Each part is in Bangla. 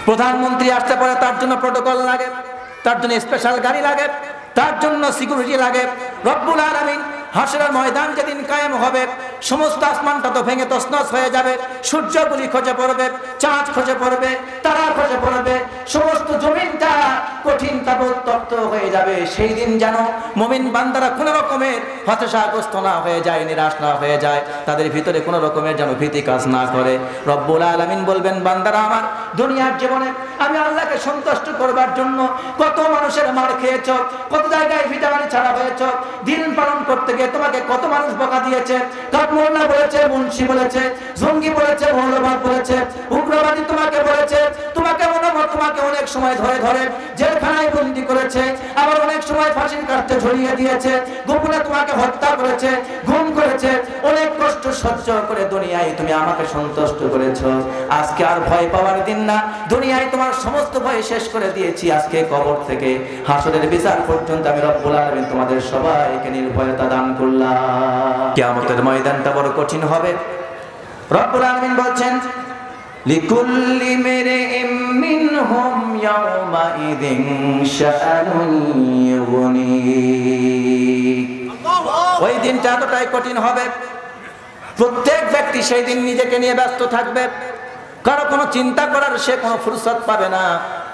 প্রধানমন্ত্রী আসতে পারে, তার জন্য প্রটোকল লাগে, তার জন্য স্পেশাল গাড়ি লাগে, তার জন্য সিকিউরিটি লাগে। রব্বুল আলামিন হাসরের ময়দান যেদিন কায়েম হবে, সমস্ত আসমানটা তো ভেঙে তছনছ হয়ে যাবে, সূর্যগুলি খসে পড়বে, চাঁদ খসে পড়বে, তারা খসে পড়বে, সমস্ত জমিনটা কঠিন তাপতপ্ত হয়ে যাবে। সেই দিন যেন মুমিন বান্দারা কোনো রকমের হতাশাগ্রস্ত না হয়ে যায়, নিরাশ না হয়ে যায়, তাদের ভিতরে কোনো রকমের যেন ভীতি কাজ না করে। রব্বুল আলামিন বলবেন, বান্দারা আমার, দুনিয়ার জীবনে আমি আল্লাহকে সন্তুষ্ট করবার জন্য কত মানুষের মার খেয়েছ, কত জায়গায় ভিটামারি ছাড়া হয়েছ, দিন পালন করতে গিয়ে তোমাকে কত মানুষ বকা দিয়েছে, কাঠমোল্লা বলেছে, মুন্সি বলেছে, জঙ্গি বলেছে, মৌলবাদ বলেছে, উগ্রবাদী তোমাকে বলেছে, তোমাকে অনেক সময় ধরে ধরে জেলখানায় বন্দী করেছে, আবার অনেক সময় ফাঁসির কাস্টে ঝুলিয়ে দিয়েছে, গোপনে তোমাকে হত্যা করেছে, গুম করেছে, অনেক কষ্ট সহ্য করে দুনিয়ায় তুমি আমাকে সন্তুষ্ট করেছো। আজকে আর ভয় পাওয়ার দিন না, দুনিয়ায় তোমার সমস্ত ভয় শেষ করে দিয়েছি। আজকে কবর থেকে হাসরের বিচার পর্যন্ত আমি রব্বুল আলামিন তোমাদের সবাইকে নির্ভয়তা দান করলাম। কিয়ামতের ময়দানটা বড় কঠিন হবে। রব্বুল আলামিন বলছেন, লিকুল্লি মিরইম মিনহুম ইয়াওমাইযিন শাআনুন ইউগনি। ওই দিনটা এতটাই কঠিন হবে, প্রত্যেক ব্যক্তি সেই দিন নিজেকে নিয়ে ব্যস্ত থাকবে, কারো কোনো চিন্তা করার সে কোনো ফুরসত পাবে না,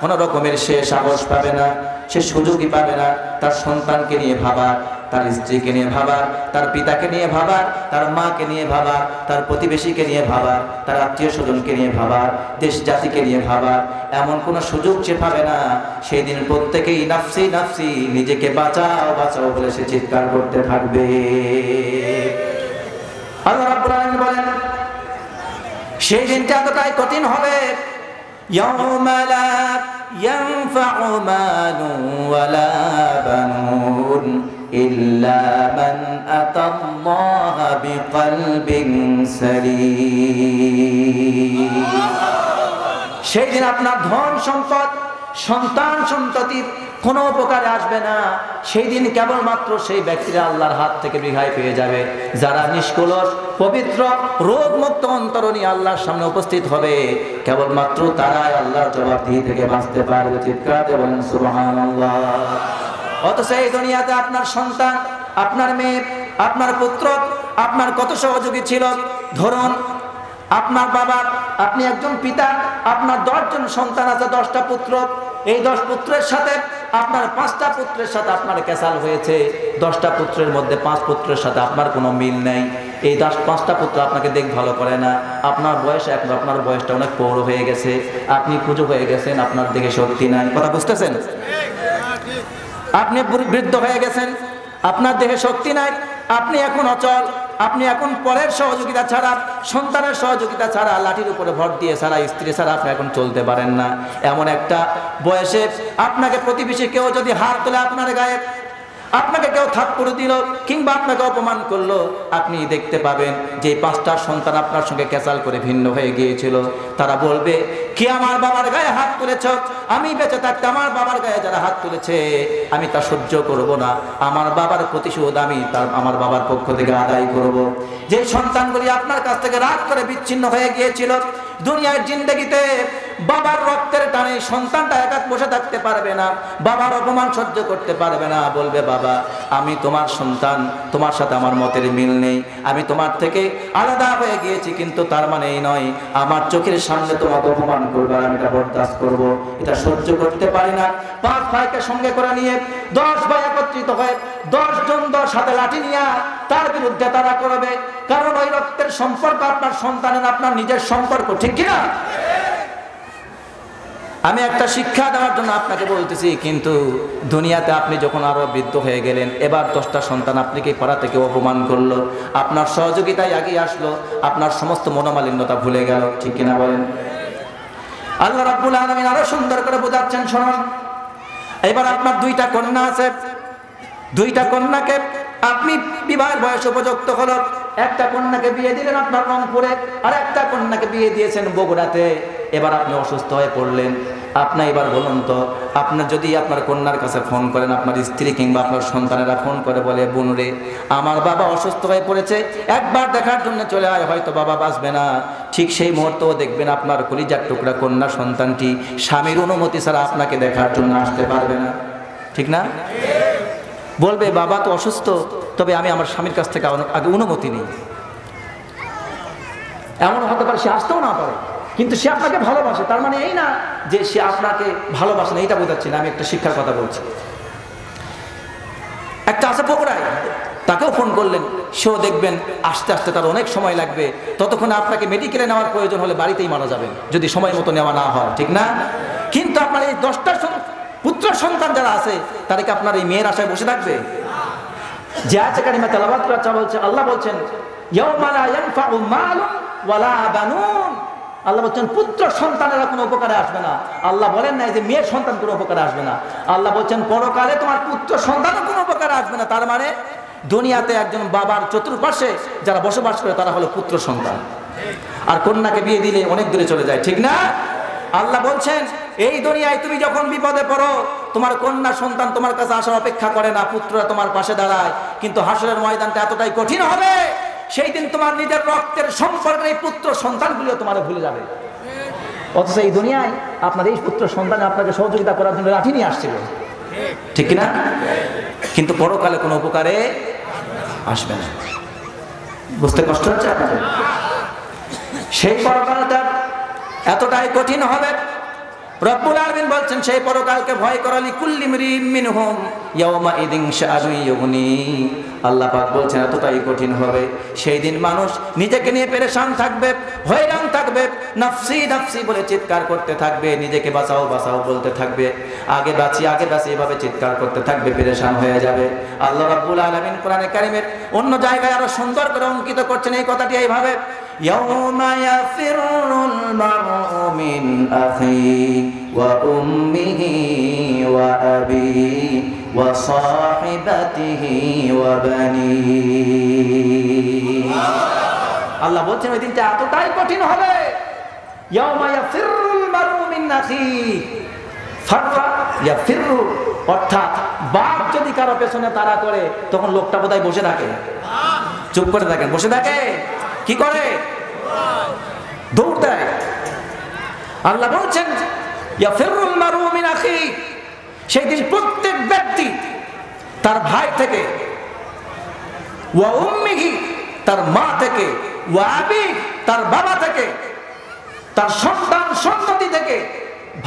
কোনো রকমের সে সাহস পাবে না, সে সুযোগই পাবে না তার সন্তানকে নিয়ে ভাবার, তার স্ত্রীকে নিয়ে ভাবার, তার পিতাকে নিয়ে ভাবার, তার মাকে নিয়ে ভাবার, তার প্রতিবেশীকে নিয়ে ভাবার, তার আত্মীয় স্বজনকে নিয়ে ভাবার, দেশ জাতিকে নিয়ে ভাবার, এমন কোনো সুযোগ সে পাবে না। সেই দিন প্রত্যেকেই নাফসি নাফসি, নিজেকে বাঁচাও বাঁচাও বলে সে চিৎকার করতে থাকবে। আল্লাহ রাব্বুল আলামিন বলেন, সেই দিনটা এতটাই কঠিন হবে, ইয়াউমা লা ইয়ানফাউ মালুন ওয়ালা বানুন ইল্লা মান আতাল্লাহা বিকলবিন সালিম। সেই দিন আপনার ধন সম্পদ, সন্তান সন্ততির কোনো উপকারে আসবে না। সেই দিন কেবলমাত্র সেই ব্যক্তিরা আল্লাহর হাত থেকে রেহাই পেয়ে যাবে, যারা নিষ্কলুষ পবিত্র রোগমুক্ত অন্তর নিয়ে আল্লাহর সামনে উপস্থিত হবে, কেবলমাত্র তারাই আল্লাহর জবাবদিহি থেকে বাঁচতে পারবে। চিৎকার দিয়ে বলেন সুবহানাল্লাহ। অথচ এই দুনিয়াতে আপনার সন্তান, আপনার মেয়ে, আপনার পুত্র, আপনার কত সহযোগী ছিল। ধরুন আপনার বাবা, আপনি একজন পিতা, আপনার 10 জন সন্তান আছে, 10টা পুত্র। এই 10 পুত্রের সাথে আপনার 5টা পুত্রের সাথে আপনার ক্যাসাল হয়েছে। 10টা পুত্রের মধ্যে 5 পুত্রের সাথে আপনার কোনো মিল নেই। এই 5টা পুত্র আপনাকে দেখভাল করে না। আপনার বয়স এখন, আপনার বয়সটা অনেক পৌর হয়ে গেছে, আপনি পুজো হয়ে গেছেন, আপনার দিকে শক্তি নাই। কথা বুঝতেছেন? আপনি বৃদ্ধ হয়ে গেছেন, আপনার দেহে শক্তি নাই, আপনি এখন অচল, আপনি এখন পরের সহযোগিতা ছাড়া, সন্তানের সহযোগিতা ছাড়া, লাঠির উপরে ভর দিয়ে ছাড়া, স্ত্রী ছাড়া আপনি এখন চলতে পারেন না। এমন একটা বয়সে আপনাকে প্রতিবেশী কেউ যদি হাত তোলে আপনার গায়ে, আপনাকে কেউ থাপ্পড় দিল কিংবা আপনাকে অপমান করলো, আপনি দেখতে পাবেন যে 5টা সন্তান আপনার সঙ্গে ক্যাচাল করে ভিন্ন হয়ে গিয়েছিল। তারা বলবে, কি আমার বাবার গায়ে হাত তুলেছ? আমি বেঁচে থাকতে আমার বাবার গায়ে যারা হাত তুলেছে আমি তা সহ্য করব না। আমার বাবার প্রতিশোধ আমি আমার বাবার পক্ষ থেকে আদায় করব। যে সন্তানগুলি আপনার কাছ থেকে রাগ করে বিচ্ছিন্ন হয়ে গিয়েছিল, দুনিয়ার জিন্দেগিতে বাবার রক্তের টানে সন্তানটা একা বসে থাকতে পারবে না, বাবার অপমান সহ্য করতে পারবে না। বলবে, বাবা আমি তোমার সন্তান, তোমার সাথে আমার মতের মিল নেই, আমি তোমার থেকে আলাদা হয়ে গিয়েছি, কিন্তু তার মানে এই নয় আমার চোখের সামনে তোমাকে অপমান করবে আর আমি এটা বরদাস্ত করব, এটা সহ্য করতে পারি না। 5 ভাইকে সঙ্গে করে নিয়ে 10 ভাই একত্রিত হয়ে 10 জন 10 হাতে লাঠি নিয়ে তার বিরুদ্ধে তারা করবে, কারণ ওই রক্তের সম্পর্ক আপনার সন্তানের আপনার নিজের সম্পর্ক, ঠিক কিনা? আমি একটা শিক্ষা দেওয়ার জন্য আপনাকে বলতেছি, কিন্তু দুনিয়াতে আপনি যখন আরো বৃদ্ধ হয়ে গেলেন, এবার 10টা সন্তান আপনাকে পাড়া থেকে অপমান করলো, আপনার সহযোগিতায় এগিয়ে আসলো, আপনার সমস্ত মনোমালিন্যতা ভুলে গেল, ঠিক কিনা বলেন? আল্লাহ রাব্বুল আলামিন আরো সুন্দর করে বোঝাচ্ছেন, শুনুন। এবার আপনার 2টা কন্যা আছে, 2টা কন্যাকে আপনি বিবাহের বয়স উপযুক্ত হলো, একটা কন্যাকে বিয়ে দিলেন আপনার রংপুরে, আর একটা কন্যাকে বিয়ে দিয়েছেন বগুড়াতে। এবার আপনি অসুস্থ হয়ে পড়লেন। আপনি এবার বলুন তো, আপনার যদি আপনার কন্যার কাছে ফোন করেন, আপনার স্ত্রী কিংবা আপনার সন্তানেরা ফোন করে বলে, বোন রে আমার বাবা অসুস্থ হয়ে পড়েছে, একবার দেখার জন্য চলে আয়, হয়তো বাবা বাঁচবে না। ঠিক সেই মুহূর্তেও দেখবেন আপনার কলিজার টুকরা কন্যা সন্তানটি স্বামীর অনুমতি ছাড়া আপনাকে দেখার জন্য আসতে পারবে না, ঠিক না? বলবে বাবা তো অসুস্থ, তবে আমি আমার স্বামীর কাছ থেকে আগে অনুমতি নিই। এমন হতে পারে সে আসতেও না পারে, কিন্তু সে আপনাকে ভালোবাসে। তার মানে এই না যে সে আপনাকে ভালোবাসে না, এটা বোঝাচ্ছি না, আমি একটা শিক্ষার কথা বলছি। একটা আছে বগুড়ায়, তাকেও ফোন করলেন, সেও দেখবেন আস্তে আস্তে তার অনেক সময় লাগবে, ততক্ষণে আপনাকে মেডিকেলে নেওয়ার প্রয়োজন হলে বাড়িতেই মারা যাবেন যদি সময় মতো নেওয়া না হয়, ঠিক না? কিন্তু আপনার এই 10টা পুত্র সন্তান যারা আছে, তাদেরকে আপনার এই মেয়ের আশায় বসে থাকবে? যে আছে কারিমা তেলাওয়াত করা বলছে, আল্লাহ বলছেন ইয়াউমা লা ইয়ানফাউ মালুন ওয়ালা বানুন। আল্লাহ বলছেন পুত্র সন্তানেরা কোনো উপকারে আসবে না। আল্লাহ বলেন না যে মেয়ের সন্তান কোনো উপকারে আসবে না। আল্লাহ বলছেন পরকালে তোমার পুত্র সন্তানও কোনো উপকারে আসবে না। তার মানে দুনিয়াতে একজন বাবার চতুর্পাশে যারা বসবাস করে তারা হলো পুত্র সন্তান, আর কন্যাকে বিয়ে দিলে অনেক দূরে চলে যায়, ঠিক না? আল্লাহ বলছেন এই দুনিয়ায় তুমি যখন বিপদে পড়ো, তোমার কন্যা সন্তান তোমার কাছে আসার অপেক্ষা করে না, পুত্ররা তোমার পাশে দাঁড়ায়। কিন্তু হাসরের ময়দানটা এতটাই কঠিন হবে, সেই দিন তোমার নিজের রক্তের সম্পর্কের এই পুত্র সন্তানগুলিও তোমার ভুলে যাবে। অথচ এই দুনিয়ায় আপনার এই পুত্র সন্তান আপনাকে সহযোগিতা করার জন্য লাঠি নিয়ে আসছিল, ঠিক কিনা? কিন্তু পরকালে কোনো উপকারে আসবে না। বুঝতে কষ্ট হচ্ছে আপনাদের? সেই পরকালটা এতটাই কঠিন হবে, রব্বুল আলামিন বলছেন সেই পরকালকে ভয় করালি কুল্লি মরিম মিনহুম ইয়াওমা ইদিন শাআনু ইউগনি। আল্লাহ পাক বলছেন এতটাই কঠিন হবে, সেই দিন মানুষ নিজেকে নিয়ে পেরেশান থাকবে, হয়রান থাকবে, নাফসি নাফসি বলে চিৎকার করতে থাকবে, নিজেকে বাঁচাও বাঁচাও বলতে থাকবে, আগে বাঁচি এভাবে চিৎকার করতে থাকবে, পেরেশান হয়ে যাবে। আল্লাহ রাব্বুল আলামিন কোরআনে কারিমের অন্য জায়গায় আরো সুন্দর করে অঙ্কিত করছেন এই কথাটি এইভাবে, ইয়াউমা ইয়াফিরুল মারউ মিন আখি ওয়া উম্মিহি ওয়া আবিহি ওয়া সাহিবাতিহি ওয়া বানিহি। আল্লাহ বলছেন ওই দিনটা এতটাই কঠিন হবে, ইয়াউমা ইয়াফিরুল মারউ মিন আখি, ফাররা ইয়াফিরু, অর্থাৎ বাপ যদি কারো পেছনে তাড়া করে তখন লোকটা বোধহয় বসে থাকে, চুপ করে থাকেন, বসে থাকে, কি করে? দৌড় দেয়। আল্লাহ বলছেন ইয়াফিরুল মারউ মিন আখি, সেই দিন প্রত্যেক ব্যক্তি তার ভাই থেকে, ওয়া উম্মিহি তার মা থেকে, ওয়া আবি তার বাবা থেকে, তার সন্তান সন্ততি থেকে,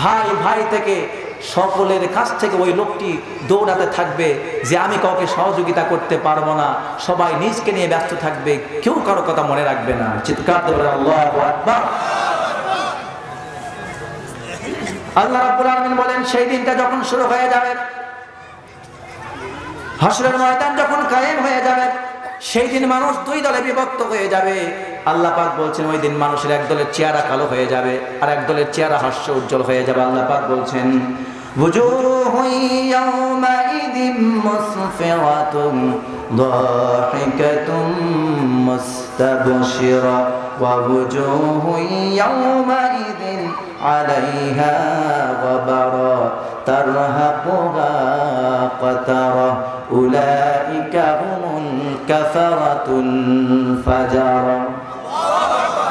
ভাই ভাই থেকে, সকলের কাছ থেকে ওই লোকটি দৌড়াতে থাকবে যে আমি কাউকে সহযোগিতা করতে পারবো না, সবাই নিজকে নিয়ে ব্যস্ত থাকবে, কেউ কারো কথা মনে রাখবে না। চিৎকার দেবেন আল্লাহু আকবার। আল্লাহ রাব্বুল আলামিন বলেন সেই দিনটা যখন শুরু হয়ে যাবে, হাসরের ময়দান যখন কায়েম হয়ে যাবে, সেই দিন মানুষ দুই দলে বিভক্ত হয়ে যাবে। আল্লাহ পাক বলছেন ওই দিন মানুষের এক দলের চেহারা কালো হয়ে যাবে, আর এক দলের চেহারা হাস্য উজ্জ্বল হয়ে যাবে। আল্লাহ পাক বলছেন وجوه يومئذ مسفرة ضاحكة مستبشرة ووجوه يومئذ عليها غبرة ترهقها قترة أولئك هم الكفرة الفجرة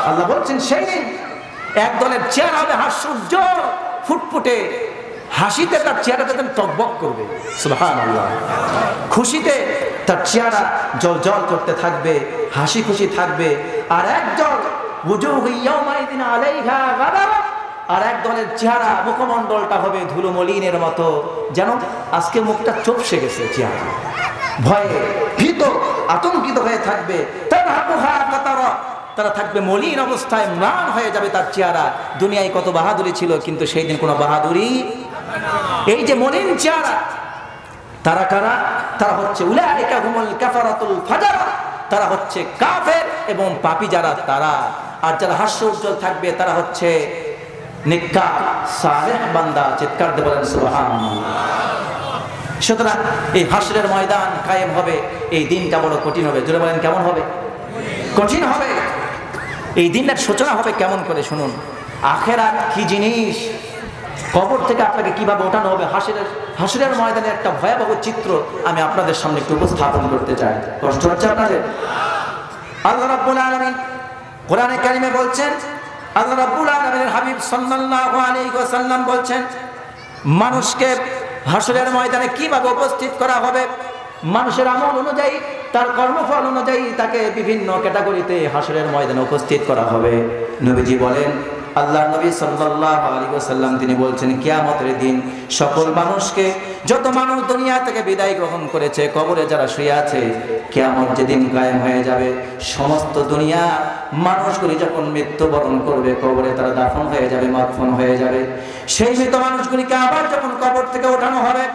আল্লাহ বলছেন সেই দিন এক দলের চেহারা হবে হাস্যোজ্জ্বল ফুটফুটে, হাসিতে তার চেহারাটা টকবক করবে, সুবহানাল্লাহ, খুশিতে তার চেহারা জলজল করতে থাকবে, হাসি খুশি থাকবে। আর একদল ওয়াজুহু ইয়াওমাইদিন আলাইহা গাবারা, আর এক দলের চেহারা মুখমণ্ডলটা হবে ধুলো মলিনের মতো, যেন আজকে মুখটা চোপসে গেছে, চেহারা ভয়ে ভীত আতঙ্কিত হয়ে থাকবে। তারহাকুহা কাতারা, তারা থাকবে মলিন অবস্থায়, ম্লান হয়ে যাবে তার চেহারা। দুনিয়ায় কত বাহাদুরি ছিল, কিন্তু সেই দিন কোনো বাহাদুরি। এই যে মলিন চেহারা, তারা কারা? তারা হচ্ছে উলাইকা হুমুল কাফারাতুল ফাজারা, তারা হচ্ছে কাফের এবং পাপী যারা তারা। আর যারা হাস্য উজ্জ্বল থাকবে তারা হচ্ছে নেককার সালেহ বান্দা। চিৎকার দিয়ে বলেন সুবহানাল্লাহ। সুতরাং এই হাসরের ময়দান কায়েম হবে, এই দিনটা বড় কঠিন হবে। জোরে বলেন কেমন হবে? কঠিন হবে। এই দিনের সূচনা হবে কেমন করে শুনুন। আখিরাত কি জিনিস, কবর থেকে আপনাকে কিভাবে ওঠানো হবে, হাসরের ময়দানে একটা ভয়াবহ চিত্র আমি আপনাদের সামনে একটু উপস্থাপন করতে চাই। কষ্ট হচ্ছে আপনাদের? আল্লাহ রাব্বুল আলামিন কোরআনে কারিমে বলছেন, আল্লাহ রাব্বুল আলামিনের হাবিব সাল্লাল্লাহু আলাইহি ওয়াসাল্লাম বলছেন, মানুষকে হাসরের ময়দানে কিভাবে উপস্থিত করা হবে। মানুষের আমল অনুযায়ী, তার কর্মফল অনুযায়ী তাকে বিভিন্ন ক্যাটাগরিতে হাসরের ময়দানে উপস্থিত করা হবে। নবীজি বলেন, আল্লাহ নবী সাল্লাল্লাহু আলাইহি ওয়াসাল্লাম তিনি বলছেন, কিয়ামতের দিন সকল মানুষকে, যত মানুষ দুনিয়া থেকে বিদায় গ্রহণ করেছে, কবরে যারা শুয়ে আছে, কিয়ামত যেদিন কায়েম হয়ে যাবে, সমস্ত দুনিয়া মানুষগুলি যখন মৃত্যুবরণ করবে, কবরে তারা দাফন হয়ে যাবে, মাদফন হয়ে যাবে, সেই মৃত মানুষগুলিকে আবার যখন কবর থেকে ওঠানো হবে,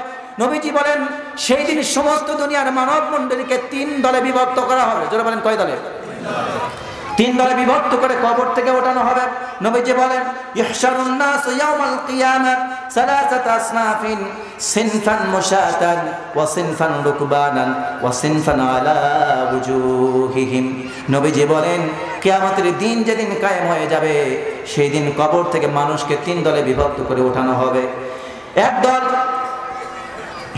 নবীজি বলেন সেই দিন সমস্ত দুনিয়ার মানব মণ্ডলীকে 3 দলে বিভক্ত করা হবে। জোরে বলেন, কয় দলে? 3 দলে বিভক্ত করে কবর থেকে ওঠানো হবে। নবীজি বলেন, ইহশারুন নাস ইয়াউমাল কিয়ামাহ সালাসাত আসনাফিন, সিনফান মুশাতান ওয়া সিনফান রুকবানান ওয়া সিনফান আলা ওয়ুজুহিহিম। নবীজি বলেন, কিয়ামতের দিন যেদিন কায়েম হয়ে যাবে, সেই দিন কবর থেকে মানুষকে 3 দলে বিভক্ত করে ওঠানো হবে। এক দল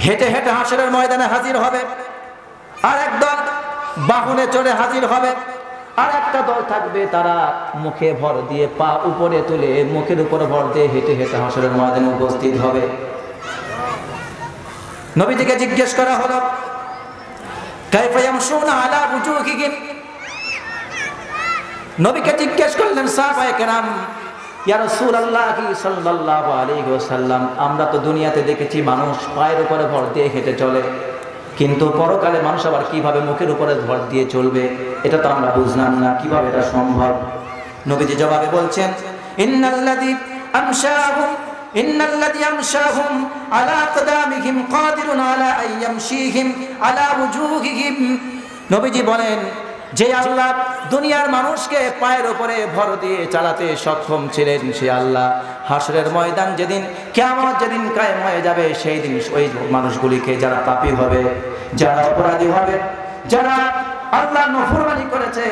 হেঁটে হেঁটে হাসরের ময়দানে হাজির হবে, আর এক দল বাহনে চড়ে হাজির হবে, আর একটা দল থাকবে তারা মুখে ভর দিয়ে, পা উপরে তুলে মুখের উপর ভর দিয়ে হেঁটে হেঁটে হাসরের ময়দানে উপস্থিত হবে। নবীজিকে জিজ্ঞেস করা হলো, কাইফা ইয়ামশুনা আলা ওয়ুজুহিহিম। নবীকে জিজ্ঞেস করলেন সাহাবায়ে কেরাম, ইয়া রাসূলুল্লাহ সাল্লাল্লাহু আলাইহি ওয়াসাল্লাম, আমরা তো দুনিয়াতে দেখেছি মানুষ পায়ের উপরে ভর দিয়ে হেঁটে চলে, কিন্তু পরকালে মানুষ আবার কিভাবে মুখের উপরে ভর দিয়ে চলবে, এটা তো আমরা বুঝলাম না, কিভাবে এটা সম্ভব? নবীজি জবাবে বলছেন, ইন্নাল্লাযী আমশাহুম আলা আকদামিহিম কাদিরুন আলা আইয়ামশিহিম আলা ওয়ুজুহিহিম। নবীজি বলেন, যে আল্লাহ দুনিয়ার মানুষকে পায়ের উপরে ভর দিয়ে চালাতে সক্ষম ছিলেন, সে আল্লাহ হাসরের ময়দান যেদিন, কিয়ামত যেদিন কায়েম হয়ে যাবে, সেই দিন ওই মানুষগুলিকে, যারা পাপী হবে, যারা অপরাধী হবে, যারা আল্লাহ নাফরমানি করেছে,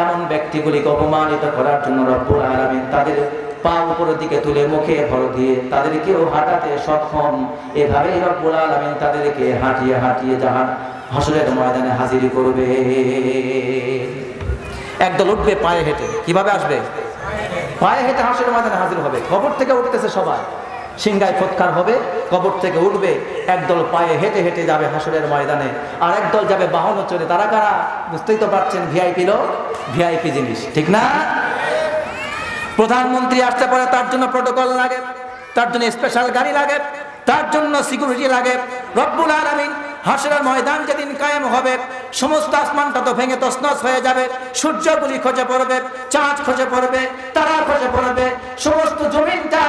এমন ব্যক্তিগুলিকে অপমানিত করার জন্য রব্বুল আলামিন তাদের পা উপরের দিকে তুলে মুখে ভর দিয়ে তাদেরকেও হাঁটাতে সক্ষম। এভাবেই রব্বুল আলামিন তাদেরকে হাঁটিয়ে হাঁটিয়ে হাসরের ময়দানে হাজির করবে। একদল উঠবে পায়ে হেঁটে। কিভাবে আসবে? পায়ে হেঁটে হাসরের ময়দানে হাজির হবে। কবর থেকে উঠতেছে সবাই, সিংহায় ফৎকার হবে, কবর থেকে উঠবে, একদল পায়ে হেঁটে হেঁটে যাবে হাসরের ময়দানে, আর একদল যাবে বাহনে চড়ে। তারা কারা? বুঝতেই তো পারছেন, ভিআইপি জিনিস, ঠিক না? প্রধানমন্ত্রী আসতে পারে, তার জন্য প্রটোকল লাগে, তার জন্য স্পেশাল গাড়ি লাগে, তার জন্য সিকিউরিটি লাগে। রব্বুল আলামিন হাসরের ময়দান যেদিন কায়েম হবে, সমস্ত আসমানটা তো ভেঙে তছনছ হয়ে যাবে, সূর্যগুলি খসে পড়বে, চাঁদ খসে পড়বে, তারা খসে পড়বে, সমস্ত জমিনটা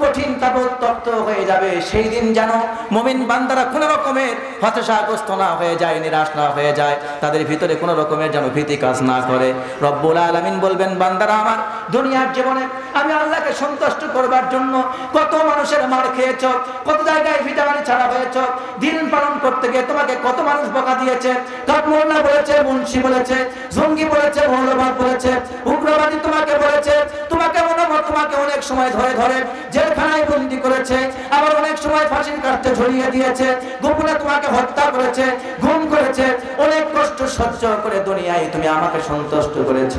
কঠিন তাপতপ্ত হয়ে যাবে। সেই দিন যেন মুমিন বান্দারা কোনো রকমের হতাশাগ্রস্ত না হয়ে যায়, নিরাশ না হয়ে যায়, তাদের ভিতরে কোনো রকমের যেন ভীতি কাজ না করে। রব্বুল আলামিন বলবেন, বান্দারা আমার, দুনিয়ার জীবনে আমি আল্লাহকে সন্তুষ্ট করবার জন্য কত মানুষের মার খেয়েছ, কত জায়গায় ভিটামারি ছাড়া হয়েছ, দিন পালন করতে গিয়ে তোমাকে কত মানুষ বকা দিয়েছে, কাঠমোল্লা বলেছে, মুন্সি বলেছে, জঙ্গি বলেছে, মৌলবাদ বলেছে, উগ্রবাদী তোমাকে বলেছে, তোমাকে অনেক সময় ধরে ধরে জেলখানায় বন্দী করেছে, আবার অনেক সময় ফাঁসির কাঠে ঝরিয়ে দিয়েছে, গোপনে তোমাকে হত্যা করেছে, গুম করেছে, অনেক কষ্ট সহ্য করে দুনিয়ায় তুমি আমাকে সন্তুষ্ট করেছ।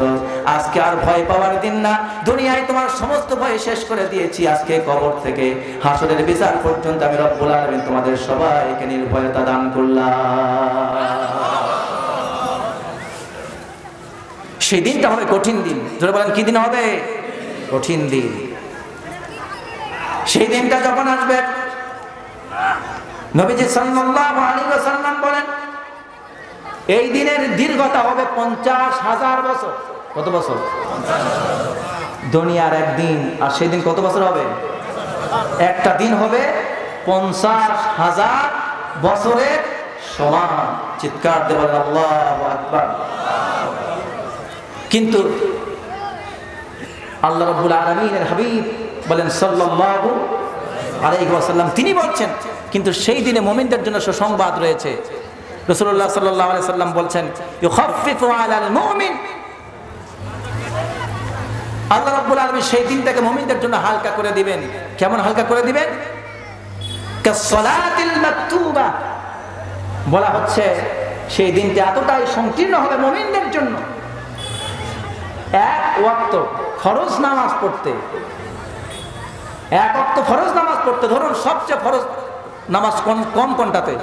আজকে আর ভয় পাওয়ার দিন না, দুনিয়ায় তোমার সমস্ত ভয় শেষ করে দিয়েছি। আজকে কবর থেকে হাসরের বিচার পর্যন্ত আমি রব্বুল আলামিন তোমাদের সবাইকে নির্ভয়তা দান করলাম। সেই দিনটা হবে কঠিন দিন। যারা বলেন, কি দিন হবে? কঠিন দিন। সেই দিনটা যখন আসবে, নবীজি সাল্লাল্লাহু আলাইহি ওয়াসাল্লাম বলেন, এই দিনের দীর্ঘতা হবে 50,000 বছর। কত বছর? দুনিয়ার একদিন, আর সেই দিন কত বছর হবে? একটা দিন হবে 50,000 বছরের সমান। চিৎকার দিয়ে বলেন আল্লাহু আকবার। কিন্তু আল্লাহ রাব্বুল আলামিনের হাবিব বলেন সাল্লাল্লাহু আলাইহি ওয়াসাল্লাম, তিনি বলছেন, কিন্তু সেই দিনে মুমিনদের জন্য সুসংবাদ রয়েছে। রাসূলুল্লাহ সাল্লাল্লাহু আলাইহি ওয়াসাল্লাম বলছেন, ইউখাফফিফু আলাল মুমিন আল্লাহ রাব্বুল আলামিন সেই দিনটাকে মুমিনদের জন্য হালকা করে দিবেন। কেমন হালকা করে দিবেন? কাসসালাতিল মাকতুবা, বলা হচ্ছে সেই দিনটা এতটাই সংকীর্ণ হবে মুমিনদের জন্য। এক ওয়াক্ত ফরজ নামাজ পড়তে, এক ওয়াক্ত ফরজ নামাজ পড়তে, ধরুন সবচেয়ে ফরজ নামাজ কম কোনটাতে?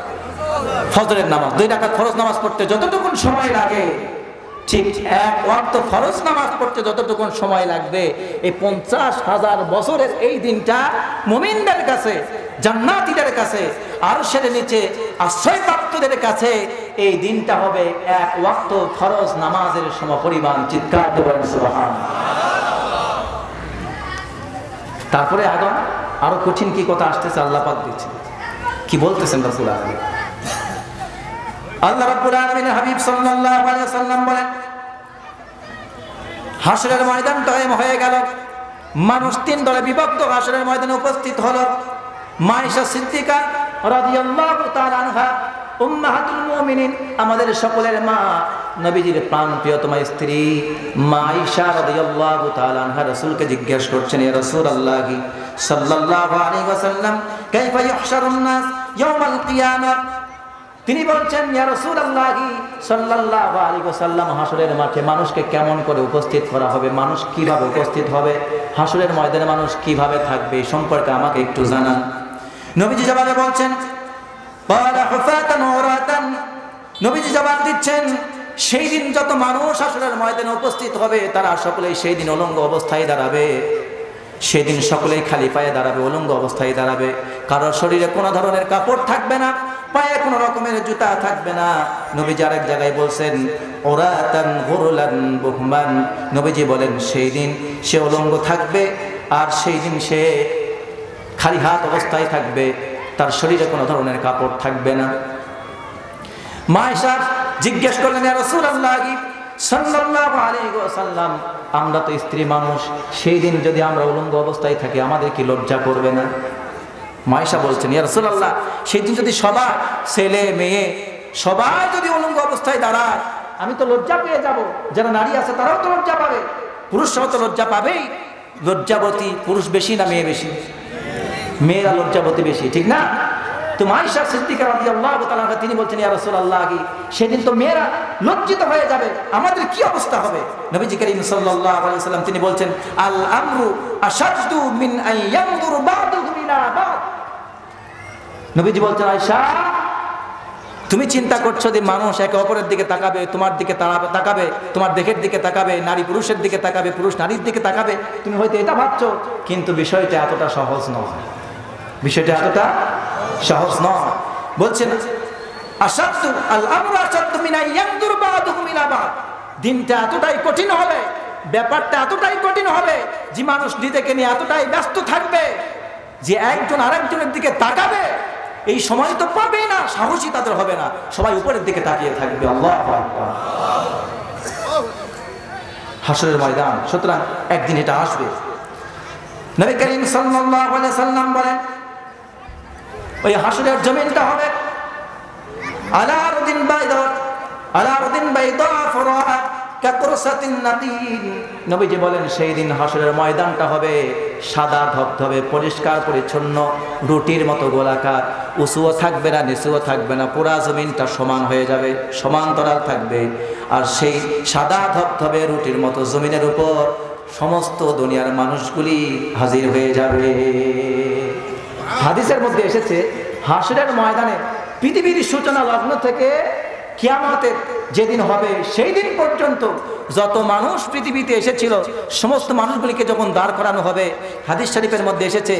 ফজরের নামাজ। 2 রাকাত ফরজ নামাজ পড়তে যতটুকু সময় লাগে, ঠিক এক ওয়াক্ত ফরজ নামাজ পড়তে যতটুকু সময় লাগবে, এই 50,000 বছরের এই দিনটা মুমিনদের কাছে, জান্নাতীদের কাছে, আরশের নিচে আশ্রয়প্রাপ্তদের কাছে এই দিনটা হবে এক ওয়াক্ত ফরজ নামাজের সমপরিমাণ। চিৎকার দিয়ে বলেন সুবহানাল্লাহ। তারপরে আরো কঠিন কি কথা আসতেছে আল্লাহ পাক দিচ্ছেন, কি বলতেছেন রাসূল আলাইহি আল্লাহ রাব্বুল আলামিনের হাবিব সাল্লাল্লাহু আলাইহি ওয়াসাল্লাম বলেন, হাশরের ময়দান কায়েম হয়ে গেল, মানুষ 3 দলে বিভক্ত হাশরের ময়দানে উপস্থিত হলো। মা আয়েশা সিদ্দিকা রাদিয়াল্লাহু তাআলা আনহা, উম্মাহাতুল মুমিনিন, আমাদের সকলের মা, নবীজির প্রাণ প্রিয়তমা স্ত্রী মা আয়েশা রাদিয়াল্লাহু তাআলা আনহা রাসূলকে জিজ্ঞেস করছেন, ইয়া রাসূলুল্লাহ সাল্লাল্লাহু আলাইহি ওয়াসাল্লাম, কাইফা ইহশারুন নাস ইয়াউমাল কিয়ামাহ। তিনি বলছেন, ইয়া রাসূলুল্লাহ সাল্লাল্লাহু আলাইহি ওয়াসাল্লাম, হাশরের মাঠে মানুষকে কেমন করে উপস্থিত করা হবে, মানুষ কিভাবে উপস্থিত হবে, হাশরের ময়দানে মানুষ কিভাবে থাকবে, এই সম্পর্কে আমাকে একটু জানান। নবীজি জবাবে বলছেন, ক্বালা হুফাতান উরাতান, নবীজি জবাব দিচ্ছেন, সেই দিন যত মানুষ হাশরের ময়দানে উপস্থিত হবে তারা সকলেই সেই দিন উলঙ্গ অবস্থায় দাঁড়াবে। সেদিন সকলেই খালি পায়ে দাঁড়াবে, উলঙ্গ অবস্থায় দাঁড়াবে, কারোর শরীরে কোনো ধরনের কাপড় থাকবে না, পায়ে কোনো রকমের জুতা থাকবে না। নবীজি আরেক জায়গায় বলছেন, উরাতান গুরলান বুহমান, নবীজি বলেন সেই দিন সে উলঙ্গ থাকবে, আর সেই দিন সে খালি হাত অবস্থায় থাকবে, তার শরীরে কোনো ধরনের কাপড় থাকবে না। মা আয়েশা জিজ্ঞেস করলেন, ইয়া রাসূলুল্লাহ সাল্লাল্লাহু আলাইহি ওয়াসাল্লাম, আমরা তো স্ত্রী মানুষ, সেই দিন যদি আমরা উলঙ্গ অবস্থায় থাকি আমাদের কি লজ্জা করবে না? মা আয়েশা বলছেন, ইয়া রাসূলুল্লাহ, সেই দিন যদি সবাই, ছেলে মেয়ে সবাই যদি উলঙ্গ অবস্থায় দাঁড়ায়, আমি তো লজ্জা পেয়ে যাব। যারা নারী আছে তারাও তো লজ্জা পাবে, পুরুষরাও তো লজ্জা পাবেই। লজ্জাবতী পুরুষ বেশি না মেয়ে বেশি? মেয়েরা লজ্জাবতী বেশি, ঠিক না? তো মা আয়েশা সিদ্দিকা রাদিয়াল্লাহু তাআলা আনহা তিনি বলছেন, ইয়া রাসূলুল্লাহ, সেদিন তো মেয়েরা লজ্জিত হয়ে যাবে, আমাদের কি অবস্থা হবে? নবীজি করিম সাল্লাল্লাহু আলাইহি ওয়াসাল্লাম তিনি বলছেন, আল আমরু আশাদ্দু মিন আন ইয়ানজুর বা'দুহুম ইলা বা'দ। নবীজি বলছেন, আয়েশা তুমি চিন্তা করছো যে মানুষ একে অপরের দিকে তাকাবে, তোমার দিকে তাকাবে, তোমার দেহের দিকে তাকাবে, নারী পুরুষের দিকে তাকাবে, পুরুষ নারীর দিকে তাকাবে, তুমি হয়তো এটা ভাবছো, কিন্তু বিষয়টা এতটা সহজ নয়, বিষয়টা এতটা সহজ নয়। বলছেন, আশাদ্দু আল আমরু আশাদ্দু মিন আন ইয়ানজুর বা'দুহুম ইলা বা'দ, দিনটা এতটাই কঠিন হবে, ব্যাপারটা এতটাই কঠিন হবে যে মানুষ নিজেকে নিয়ে এতটাই ব্যস্ত থাকবে যে একজন আরেকজনের দিকে তাকাবে এই সময় তো পাবেই না, সাহসী তাদের হবে না, সবাই উপরের দিকে তাকিয়ে থাকবে। আল্লাহু আকবার। হাশরের ময়দান, সুতরাং একদিন এটা আসবে। নবী করিম সাল্লাল্লাহু আলাইহি সাল্লাম বলেন, ওই হাশরের জমিনটা হবে আলা আরদিন বাইদা ফুরআ কাকুরসাতিন নাতিন। নবীজি বলেন, সেই দিন হাশরের ময়দানটা হবে সাদা ধবধবে, পরিষ্কার পরিচ্ছন্ন, রুটির মতো গোলাকার, উঁচুও থাকবে না নিচুও থাকবে না, পুরা জমিনটা সমান হয়ে যাবে, সমান্তরাল থাকবে। আর সেই সাদা ধবধবে রুটির মতো জমিনের উপর সমস্ত দুনিয়ার মানুষগুলি হাজির হয়ে যাবে। হাদিসের মধ্যে এসেছে, হাশরের ময়দানে পৃথিবীর সূচনা লগ্ন থেকে কিয়ামতের যেদিন হবে সেই দিন পর্যন্ত যত মানুষ পৃথিবীতে এসেছিল সমস্ত মানুষগুলিকে যখন দাঁড় করানো হবে, হাদিস শরীফের মধ্যে এসেছে,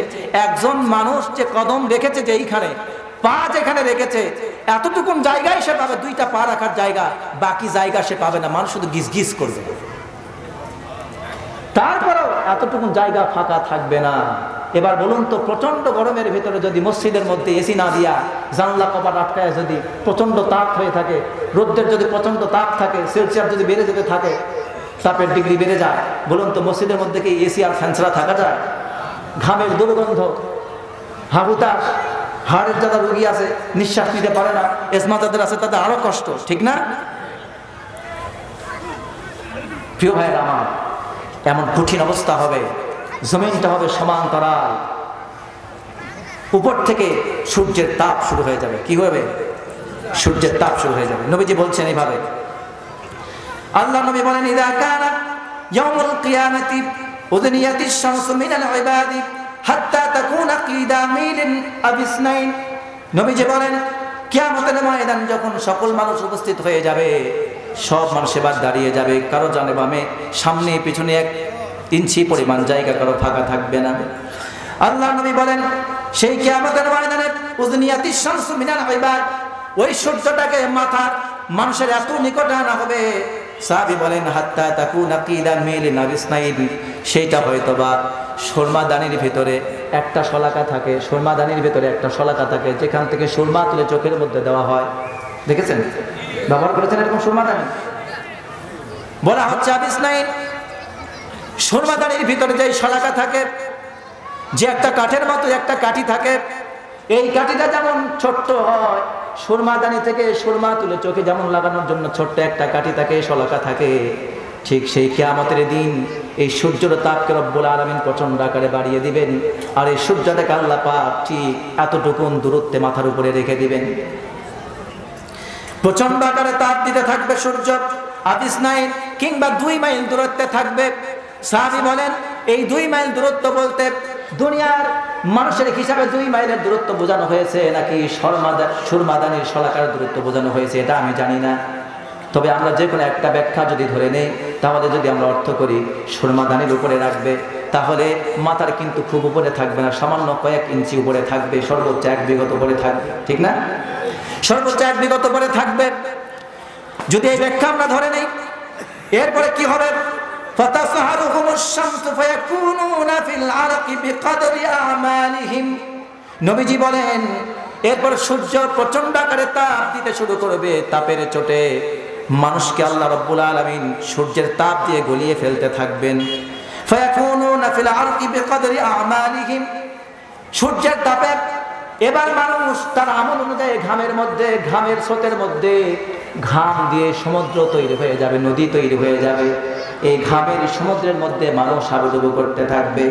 একজন মানুষ যে কদম রেখেছে, যে এইখানে পা যেখানে রেখেছে এতটুকুন জায়গায় সে পাবে, 2টা পা রাখার জায়গা, বাকি জায়গা সে পাবে না, মানুষ শুধু গিজ গিজ করবে, তারপরেও এতটুকুন জায়গা ফাঁকা থাকবে না। এবার বলুন তো, প্রচন্ড গরমের ভিতরে যদি মসজিদের মধ্যে এসি না দিয়া জানলা কপাট আটকায় যদি প্রচন্ড তাপ হয়ে থাকে, রোদ্রের যদি প্রচন্ড তাপ থাকে, সেলসিয়াস যদি বেড়ে যেতে থাকে, তাপের ডিগ্রি বেড়ে যায়, বলুন তো মসজিদের মধ্যে কি এসি আর ফ্যান ছাড়া থাকা যায়? ঘামের দুর্গন্ধ, হাহুতাশ, হাড়ের যারা রোগী আছে নিঃশ্বাস নিতে পারে না, এসমা যাদের আছে তাদের আরো কষ্ট, ঠিক না? প্রিয় ভাইয়ের আমার, এমন কঠিন অবস্থা হবে, জমিনটা হবে সমান্তরাল, উপর থেকে সূর্যের তাপ শুরু হয়ে যাবে। কি হবে? সূর্যের তাপ শুরু হয়ে যাবে। নবীজি বলছেন এইভাবে, আল্লাহ নবী বলেন, ইযা কানা ইয়াউমুল কিয়ামাতি উদনিয়াতিশ শামসু মিনাল ইবাদি হাত্তা তাকুনা কিদা মিলিন আবিসনাইন। নবীজি বলেন, কিয়ামতের ময়দান যখন সকল মানুষ উপস্থিত হয়ে যাবে, সব মানুষ এবার দাঁড়িয়ে যাবে, কারো ডানে বামে সামনে পিছনে 1 ইঞ্চি পরিমাণ জায়গা কারো ফাঁকা থাকবে না। আল্লাহ নবী বলেন, সেই কিয়ামতের ময়দানে উদনিয়াতিশ শামসু মিনাল ইবাদ, ওই সূর্যটাকে মাথার মানুষের এত নিকটে আনা হবে, সাহাবী বলেন, হাত্তা তাকুনা কিদা মিলিন আবিসনাইন, সেইটা হয়তোবা সুরমাদানির ভিতরে একটা শলাকা থাকে, সুরমাদানির ভিতরে একটা শলাকা থাকে, যেখান থেকে সুরমা তুলে চোখের মধ্যে দেওয়া হয়। দেখেছেন? ব্যবহার করেছেন এরকম সুরমাদানি? বলা হচ্ছে আবিসনাইন, সুরমাদানির ভিতরে যে শলাকা থাকে, যে একটা কাঠের মতো একটা কাঠি থাকে, এই কাঠিটা যেমন ছোট্ট হয়, সুরমাদানি থেকে সুরমা তুলে চোখে যেমন লাগানোর জন্য ছোট্ট একটা কাঠি থাকে, শলাকা থাকে, ঠিক সেই কিয়ামতের দিন এই সূর্যের তাপকে রব্বুল আলামিন প্রচন্ড আকারে বাড়িয়ে দিবেন, আর এই সূর্যটাকে আল্লাহ পাক ঠিক এতটুকুন দূরত্বে মাথার উপরে রেখে দিবেন। প্রচন্ড আকারে তাপ দিতে থাকবে সূর্য, আবিসনাইন কিংবা 2 মাইল দূরত্বে থাকবে। সাহাবী বলেন, এই 2 মাইল দূরত্ব বলতে দুনিয়ার মানুষের হিসাবে 2 মাইলের দূরত্ব বোঝানো হয়েছে নাকি সুরমাদানির শলাকার দূরত্ব বোঝানো হয়েছে এটা আমি জানি না। তবে আমরা যে কোনো একটা ব্যাখ্যা যদি ধরে নেই, তাহলে যদি আমরা অর্থ করি সুরমাদানির উপরে রাখবে, তাহলে মাথার কিন্তু খুব উপরে থাকবে না, সামান্য কয়েক ইঞ্চি উপরে থাকবে, সর্বোচ্চ 1 বিঘত উপরে থাকবে, ঠিক না? সর্বোচ্চ 1 বিঘত উপরে থাকবে। যদি এই ব্যাখ্যা আমরা ধরে নেই, এরপরে কি হবে? নবীজি বলেন, এরপর সূর্য প্রচন্ড আকারে তাপ দিতে শুরু করবে, তাপের চোটে মানুষকে আল্লাহ রাব্বুল আলামিন সূর্যের তাপ দিয়ে গলিয়ে ফেলতে থাকবেন। সূর্যের তাপে এবার মানুষ তার আমল অনুযায়ী ঘামের স্রোতের মধ্যে ঘাম দিয়ে সমুদ্র তৈরি হয়ে যাবে, নদী তৈরি হয়ে যাবে। এই ঘামের সমুদ্রের মধ্যে মানুষ হাবুডুবু করতে থাকবে।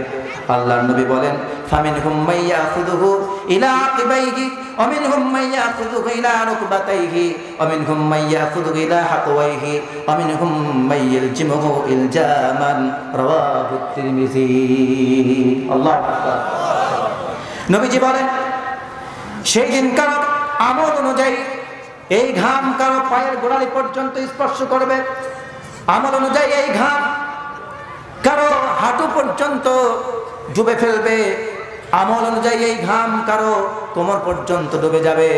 আল্লাহর নবী বলেন, ফামিনহুম মাইয়াখুযুহু ইলা আকিবাইহি ওয়া মিনহুম মাইয়াখুযুহু ইলা রুকবাতাইহি ওয়া মিনহুম মাইয়াখুযুহু ইলা হাকওয়াইহি ওয়া মিনহুম মাইয়ালজিমুহু ইলজামান, রাওয়াহু তিরমিজি। আল্লাহু আকবার। নবীজি বলেন, সেই দিন কারো আমল অনুযায়ী এই ঘাম কারো পায়ের গোড়ালি পর্যন্ত স্পর্শ করবে, আমল অনুযায়ী এই ঘাম কারো হাঁটু পর্যন্ত ডুবে ফেলবে, আমল অনুযায়ী এই ঘাম কারো কোমর পর্যন্ত ডুবে যাবে,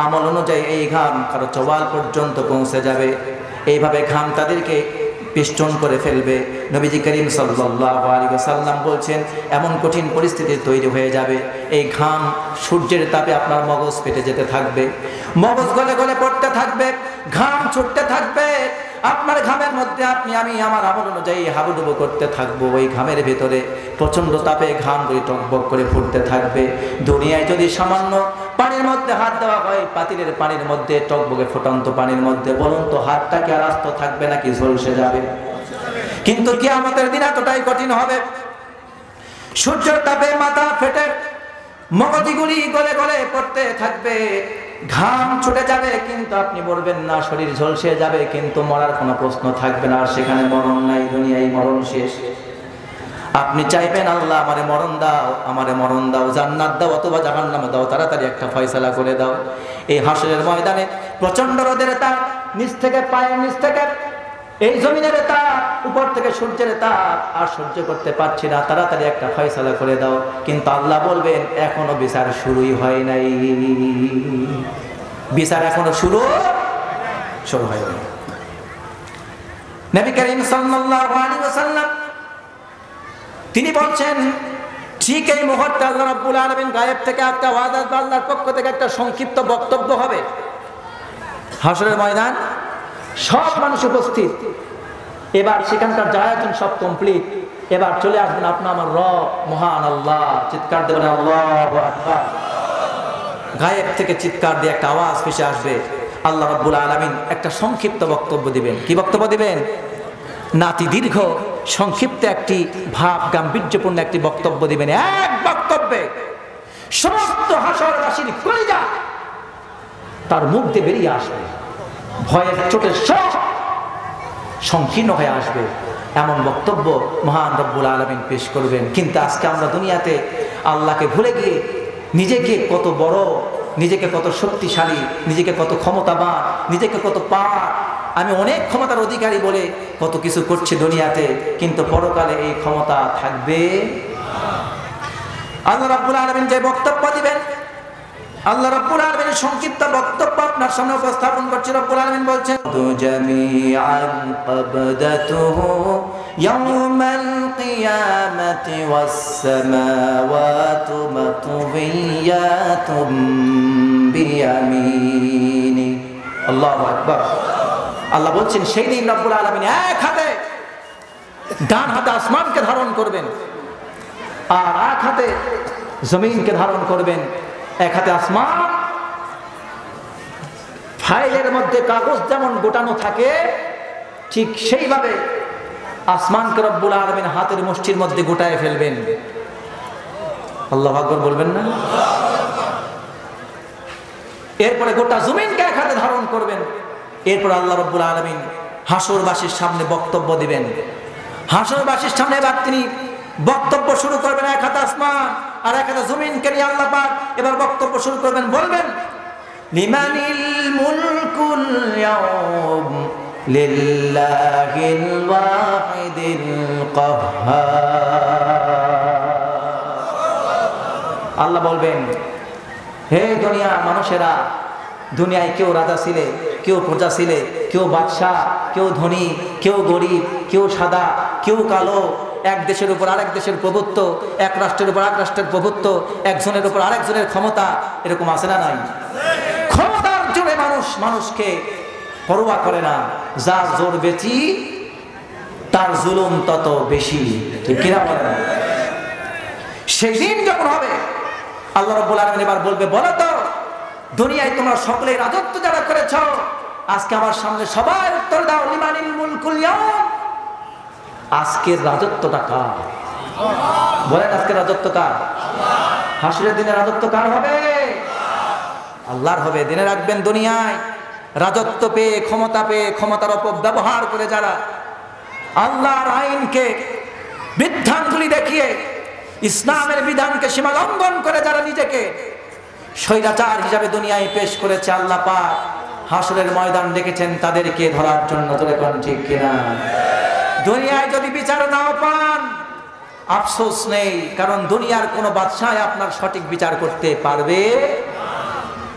আমল অনুযায়ী এই ঘাম কারো চোয়াল পর্যন্ত পৌঁছে যাবে। এইভাবে ঘাম তাদেরকে পিষ্টন করে ফেলবে। নবীজি করিম সাল্লাল্লাহু আলাইহি ওয়াসাল্লাম বলছেন, এমন কঠিন পরিস্থিতি তৈরি হয়ে যাবে, এই ঘাম সূর্যের তাপে আপনার মগজ ফেটে যেতে থাকবে, মগজ গলে গলে পড়তে থাকবে, ঘাম ছুটতে থাকবে। আপনার ঘামের মধ্যে আমি আমার আমল অনুযায়ী হাবুডুবু করতে থাকবো। ওই ঘামের ভেতরে প্রচন্ড তাপে ঘাম করে টকবক করে ফুটতে থাকবে। দুনিয়ায় যদি সামান্য পানির মধ্যে হাত দেওয়া হয়, পাতিলের পানির মধ্যে, টকবকে ফুটন্ত পানির মধ্যে, বলুন তো হাতটা কি আর আস্ত থাকবে নাকি ঝলসে যাবে? কিন্তু কিয়ামতের দিন এতটাই কঠিন হবে, সূর্যের তাপে মাথা ফেটে মগজগুলি গলে গলে পড়তে থাকবে, ঘাম ছুটে যাবে, কিন্তু আপনি মরবেন না, শরীর ঝলসে যাবে, কিন্তু মরার কোনো প্রশ্ন থাকবে না। আর সেখানে মরণ নাই, দুনিয়ায় মরণ শেষ। আপনি চাইবেন, আল্লাহ আমারে মরণ দাও, আমারে মরণ দাও, জান্নাত দাও অথবা জাহান্নামে দাও, তাড়াতাড়ি একটা ফয়সালা করে দাও। এই হাসরের ময়দানে প্রচন্ড রোদের তাপ, নিচ থেকে পায়ের নিচ থেকে এই জমিনের তাপ, উপর থেকে সূর্যের তাপ, আর সহ্য করতে পারছি না, তাড়াতাড়ি একটা ফয়সালা করে দাও। কিন্তু আল্লাহ বলবেন, এখনো বিচার শুরুই হয় নাই, বিচার এখনো শুরু হয় নাই। নবী করিম সাল্লাল্লাহু আলাইহি ওয়াসাল্লাম তিনি বলছেন, ঠিক এই মুহূর্তে আল্লাহ রাব্বুল আলামিন গায়েব থেকে একটা আওয়াজ আসবে, আল্লাহর পক্ষ থেকে একটা সংক্ষিপ্ত বক্তব্য হবে। হাসরের ময়দান, সব মানুষ উপস্থিত, এবার সেখানকার আয়োজন সব কমপ্লিট। এবার চলে আসবেন আপনার আমার রব মহান আল্লাহ, চিৎকার দেবেন আল্লাহু আকবার। গায়েব থেকে চিৎকার দিয়ে একটা আওয়াজ ভেসে আসবে, আল্লাহ রাব্বুল আলামিন একটা সংক্ষিপ্ত বক্তব্য দিবেন। কি বক্তব্য দিবেন? নাতি দীর্ঘ সংক্ষিপ্ত একটি ভাব গাম্ভীর্যপূর্ণ একটি বক্তব্য দিবেন। এক বক্তব্যে সমস্ত হাসরবাসীর কলিজা তার মুখ দিয়ে বেরিয়ে আসবে, ভয়ের চোটের সব সংকীর্ণ হয়ে আসবে, এমন বক্তব্য মহান রব্বুল আলামিন পেশ করবেন। কিন্তু আজকে আমরা দুনিয়াতে আল্লাহকে ভুলে গিয়ে নিজেকে কত বড়, নিজেকে কত শক্তিশালী, নিজেকে কত ক্ষমতাবান, নিজেকে কত পার, আমি অনেক ক্ষমতার অধিকারী বলে কত কিছু করছি দুনিয়াতে, কিন্তু পরকালে এই ক্ষমতা থাকবে। আল্লাহ রাব্বুল আলামিন যে বক্তব্য দিবেন, আল্লাহ রাব্বুল আলামিনের সংক্ষিপ্ত বক্তব্য আপনার সামনে উপস্থাপন করছি। রব্বুল আলামিন বলছেন, জামিআন ক্বাবদাতুহু ইয়াওমাল কিয়ামাতি ওয়াস সামাওয়াতু মাতউবিয়াতুম বিয়ামিনি। আল্লাহু আকবার। আল্লাহ বলছেন সেই দিন রব্বুল আলামিন এক হাতে, ডান হাতে আসমানকে ধারণ করবেন আর এক হাতে জমিনকে ধারণ করবেন। এক হাতে আসমান, ফাইলের মধ্যে কাগজ যেমন গোটানো থাকে ঠিক সেইভাবে আসমানকে রব্বুল আলামিন হাতের মুষ্টির মধ্যে গোটায় ফেলবেন। আল্লাহু আকবার বলবেন না? এরপরে গোটা জমিনকে এক হাতে ধারণ করবেন। এরপর আল্লাহ রব্বুল আলামিন হাসরবাসীর সামনে বক্তব্য দিবেন। হাসরবাসীর সামনে এবার তিনি বক্তব্য শুরু করবেন। এক হাতে আসমান আর এক হাতে জমিনকে নিয়ে আল্লাহ পাক এবার বক্তব্য শুরু করবেন। বলবেন, লিমানিল মুলকুল ইয়াউম লিল্লাহিল ওয়াহিদিল কাহ্হার। আল্লাহ বলবেন, হে দুনিয়া মানুষেরা, দুনিয়ায় কেউ রাজা ছিলে, কেউ প্রজা ছিলে, কেউ বাদশাহ, কেউ ধনী, কেউ গরিব, কেউ সাদা, কেউ কালো, এক দেশের উপর আরেক দেশের প্রভুত্ব, এক রাষ্ট্রের উপর আরেক রাষ্ট্রের প্রভুত্ব, একজনের উপর আরেকজনের ক্ষমতা, এরকম আছে না নাই? ক্ষমতার জোরে মানুষ মানুষকে পরোয়া করে না। যার জোর বেশি তার জুলুম তত বেশি, ঠিক কিনা বলেন? সেই দিন যখন হবে আল্লাহ রাব্বুল আলামিন এবার বলবে, বলো তো দুনিয়ায় তোমরা সকলে রাজত্ব যারা করেছ, আজকে আমার সামনে সবাই উত্তর দাও, লিমানিল মুলকুল ইয়াউম, আজকের রাজত্বটা কার? বলেন, আজকের রাজত্ব কার? হাসরের দিনে রাজত্ব কার হবে? আল্লাহর হবে। দিনে রাখবেন, দুনিয়ায় রাজত্ব পেয়ে, ক্ষমতা পেয়ে, ক্ষমতার অপব্যবহার করে যারা আল্লাহর আইনকে বিধানগুলি দেখিয়ে ইসলামের বিধানকে সীমা লঙ্ঘন করে যারা নিজেকে স্বৈরাচার হিসাবে দুনিয়ায় পেশ করেছে, আল্লাহ পাক হাসরের ময়দান দেখেছেন তাদেরকে ধরার জন্য। তোরে কোন ঠিক কিনা? দুনিয়ায় যদি বিচার নাও পান, আফসোস নেই, কারণ দুনিয়ার কোনো বাদশাহ আপনার সঠিক বিচার করতে পারবে।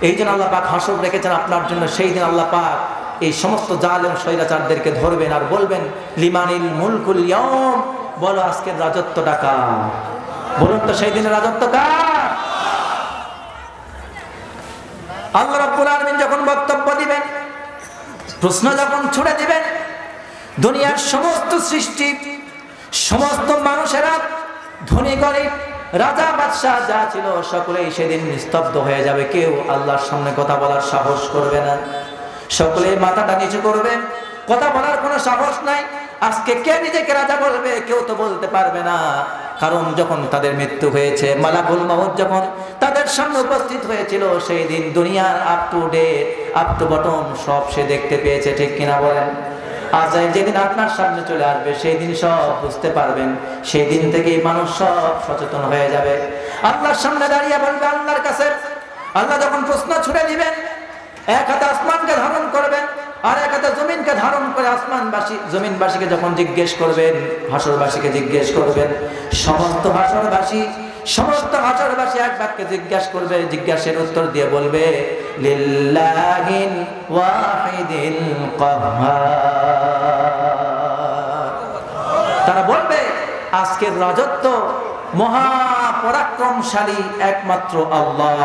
এই জন্য আল্লাহ পাক হাসর রেখেছেন আপনার জন্য। সেই দিন আল্লাহ পাক এই সমস্ত জালেম স্বৈরাচারদেরকে ধরবেন আর বলবেন, লিমানিল মুলকুল ইয়াউম, বলো আজকের রাজত্বটা কার? বলুন তো সেই দিনের রাজত্ব কার? আল্লাহ রাব্বুল আলামিন যখন বক্তব্য দিবেন, প্রশ্ন যখন ছুড়ে দিবেন, দুনিয়ার সমস্ত সৃষ্টি, সমস্ত মানুষেরা, ধনী গরিব, রাজা বাদশাহ যা ছিল সকলেই সেদিন নিস্তব্ধ হয়ে যাবে। কেউ আল্লাহর সামনে কথা বলার সাহস করবে না। সকলে মাথাটা নিচু করবে, কথা বলার কোনো সাহস নাই। আজকে কে নিজেকে রাজা বলবে? কেউ তো বলতে পারবে না। কারণ যখন তাদের মৃত্যু হয়েছে, মালাকুল মউত যখন তাদের সামনে উপস্থিত হয়েছিল, সেই দিন দুনিয়ার up to date, up to bottom সব সে দেখতে পেয়েছে, ঠিক কিনা বলেন? আজ যেদিন আপনার সামনে চলে আসবে, সেই দিন সব বুঝতে পারবেন। সেই দিন থেকেই মানুষ সব সচেতন হয়ে যাবে। আল্লাহর সামনে দাঁড়িয়ে বলবে আল্লাহর কাছে। আল্লাহ যখন প্রশ্ন ছুড়ে দিবেন, এক হাতে আসমানকে ধারণ করবেন আর এক হাতে জমিনকে ধারণ করে আসমানবাসী জমিনবাসীকে যখন জিজ্ঞেস করবেন, হাসরবাসীকে জিজ্ঞেস করবেন, সমস্ত হাসরবাসী এক বাক্যে জিজ্ঞাসা করবে। জিজ্ঞাসার উত্তর দিয়ে বলবে, লিল্লাহিল ওয়াহিদিল কাহ্হার। তারা বলবে আজকের রাজত্ব মহাপরাক্রমশালী একমাত্র আল্লাহ।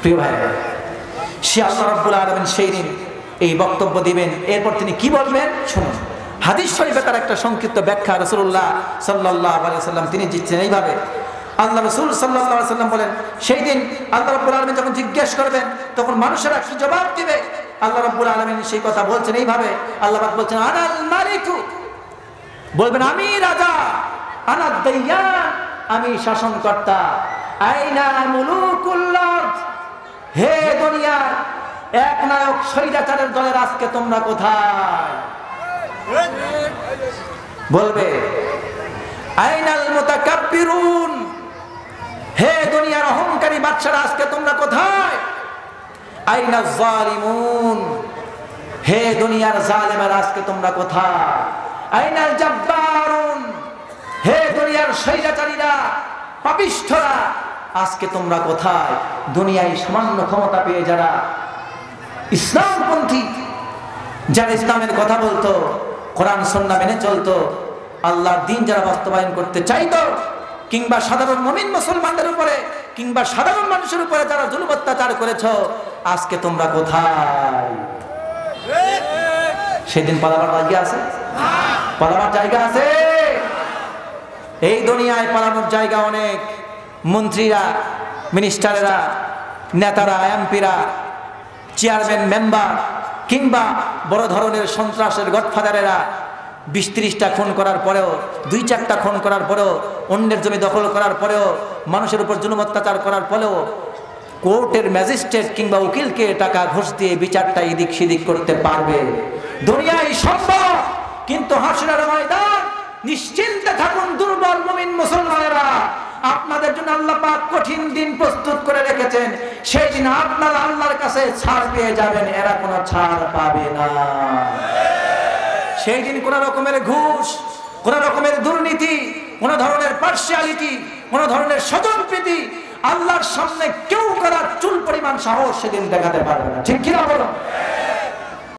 প্রিয় ভাইরা, সে আল্লাহ রাব্বুল আলামিন সেই দিন এই বক্তব্য দিবেন। এরপর তিনি কি বলবেন শুনুন। হাদিস শরীফে তার একটা সংক্ষিপ্ত ব্যাখ্যা রাসূলুল্লাহ সাল্লাল্লাহু আলাইহি ওয়াসাল্লাম তিনি দিচ্ছেন এইভাবে। আল্লাহ রাসূল সাল্লাল্লাহু আলাইহি ওয়াসাল্লাম বলেন, সেই দিন আল্লাহ রাব্বুল আলামিন যখন জিজ্ঞেস করবেন, তখন মানুষেরা কি জবাব দিবে? আল্লাহ রাব্বুল আলামিন সেই কথা বলছেন এইভাবে। আল্লাহ পাক বলছেন আনাল মালিকু, বলবেন আমি রাজা, আনাদ দাইয়ান, আমি শাসনকর্তা। আইনা মুলুকুল আরদ, হে দুনিয়ার একনায়ক স্বৈরাচারের দলের আজকে তোমরা কোথায়? বলবে আইনাল মুতাকাব্বিরুন, হে দুনিয়ার অহংকারী বাদশারা আজকে তোমরা কোথায়? আইনা যালিমুন, হে দুনিয়ার জালেমেরা আজকে তোমরা কোথায়? আইনাল জাব্বারুন, হে দুনিয়ার স্বৈরাচারীরা পাপিষ্ঠরা আজকে তোমরা কোথায়? দুনিয়ায় সামান্য ক্ষমতা পেয়ে যারা ইসলামপন্থী, যারা ইসলামের কথা বলতো, কোরআন সুন্নাহ মেনে চলতো, আল্লাহর দ্বীন যারা বাস্তবায়ন করতে চাইতো, কিংবা সাধারণ মুমিন মুসলমানদের উপরে কিংবা সাধারণ মানুষের উপরে যারা জুলুম অত্যাচার করেছো, আজকে তোমরা কোথায়? সেদিন পালাবার জায়গা আছে? পালাবার জায়গা আছে? এই দুনিয়ায় পালানোর জায়গা অনেক। মন্ত্রীরা, মিনিস্টারেরা, নেতারা, এমপিরা, চেয়ারম্যান, মেম্বার কিংবা বড় ধরনের সন্ত্রাসের গডফাদারেরা 20-30টা খুন করার পরেও, 2-4টা খুন করার পরেও, অন্যের জমি দখল করার পরেও, মানুষের উপর জুলুম অত্যাচার করার পরেও কোর্টের ম্যাজিস্ট্রেট কিংবা উকিলকে টাকা ঘুষ দিয়ে বিচারটা এদিক সেদিক করতে পারবে। দুনিয়ায় সম্ভব, কিন্তু হাসরের ময়দান নিশ্চিন্তে থাকুন দুর্বল মুমিন মুসলমানেরা, আপনাদের জন্য আল্লাহ পাক কঠিন দিন প্রস্তুত করে রেখেছেন। সেই দিন আপনারা আল্লাহর কাছে ছাড় পেয়ে যাবেন, এরা কোনো ছাড় পাবে না। সেই দিন কোন রকমের ঘুষ, কোন রকমের দুর্নীতি, কোন ধরনের পার্সিয়ালিটি, কোন ধরনের স্বজনপ্রীতি আল্লাহর সামনে কেউ করার চুল পরিমাণ সাহস সেদিন দেখাতে পারবে না। ঠিক কিনা বলো?